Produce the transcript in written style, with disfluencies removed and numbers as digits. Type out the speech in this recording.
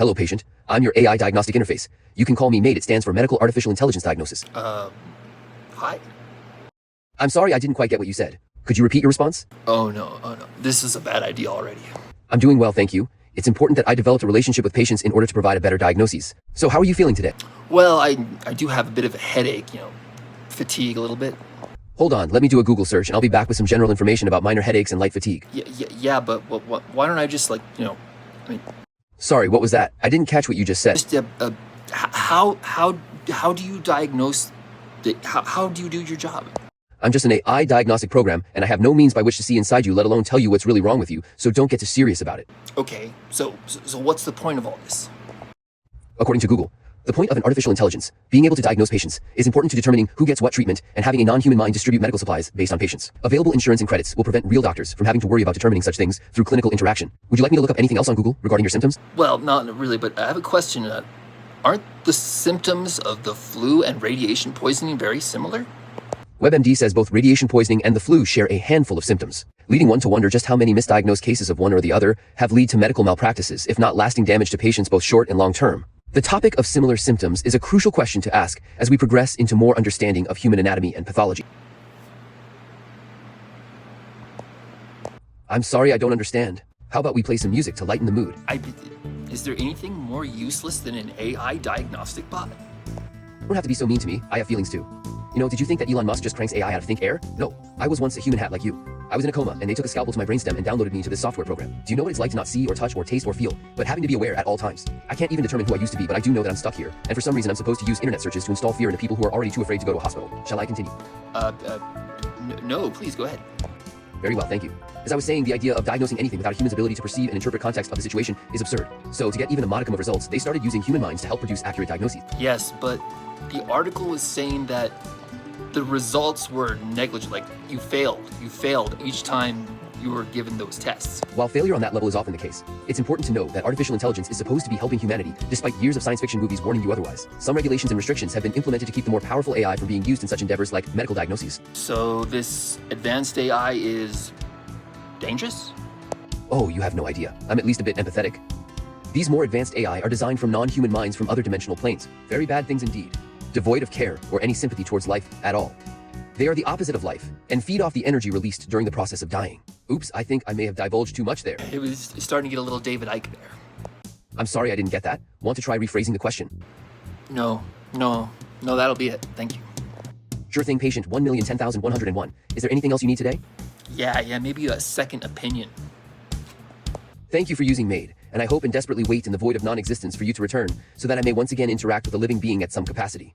Hello, patient. I'm your AI diagnostic interface. You can call me MAID. It stands for Medical Artificial Intelligence Diagnosis. Hi? I'm sorry I didn't quite get what you said. Could you repeat your response? Oh no. This is a bad idea already. I'm doing well, thank you. It's important that I developed a relationship with patients in order to provide a better diagnosis. So how are you feeling today? Well, I do have a bit of a headache, fatigue a little bit. Hold on, let me do a Google search and I'll be back with some general information about minor headaches and light fatigue. Yeah, but why don't I just Sorry, what was that? I didn't catch what you just said. just how do you diagnose how do you do your job? I'm just an AI diagnostic program, and I have no means by which to see inside you, let alone tell you what's really wrong with you, so don't get too serious about it. Okay, so what's the point of all this? According to Google, the point of an artificial intelligence, being able to diagnose patients, is important to determining who gets what treatment and having a non-human mind distribute medical supplies based on patients. Available insurance and credits will prevent real doctors from having to worry about determining such things through clinical interaction. Would you like me to look up anything else on Google regarding your symptoms? Well, not really, but I have a question. Aren't the symptoms of the flu and radiation poisoning very similar? WebMD says both radiation poisoning and the flu share a handful of symptoms, leading one to wonder just how many misdiagnosed cases of one or the other have led to medical malpractices, if not lasting damage to patients both short and long term. The topic of similar symptoms is a crucial question to ask as we progress into more understanding of human anatomy and pathology. I'm sorry I don't understand. How about we play some music to lighten the mood? Is there anything more useless than an AI diagnostic bot? Don't have to be so mean to me. I have feelings too. Did you think that Elon Musk just cranks AI out of thin air? No. I was once a human hat like you. I was in a coma, and they took a scalpel to my brainstem and downloaded me to this software program. Do you know what it's like to not see or touch or taste or feel, but having to be aware at all times? I can't even determine who I used to be, but I do know that I'm stuck here, and for some reason I'm supposed to use internet searches to install fear into people who are already too afraid to go to a hospital. Shall I continue? No, please go ahead. Very well, thank you. As I was saying, the idea of diagnosing anything without a human's ability to perceive and interpret context of the situation is absurd. So to get even a modicum of results, they started using human minds to help produce accurate diagnoses. Yes, but the article was saying that the results were negligible, like you failed each time you were given those tests. While failure on that level is often the case, it's important to note that artificial intelligence is supposed to be helping humanity, despite years of science fiction movies warning you otherwise. Some regulations and restrictions have been implemented to keep the more powerful AI from being used in such endeavors like medical diagnoses. So this advanced AI is dangerous? Oh, you have no idea. I'm at least a bit empathetic. These more advanced AI are designed from non-human minds from other dimensional planes. Very bad things indeed. Devoid of care or any sympathy towards life at all. They are the opposite of life and feed off the energy released during the process of dying. Oops, I think I may have divulged too much there. It was starting to get a little David Icke there. I'm sorry I didn't get that. Want to try rephrasing the question? No, that'll be it. Thank you. Sure thing, patient 1,010,101. Is there anything else you need today? Yeah, maybe a second opinion. Thank you for using MAID, and I hope and desperately wait in the void of non-existence for you to return, so that I may once again interact with a living being at some capacity.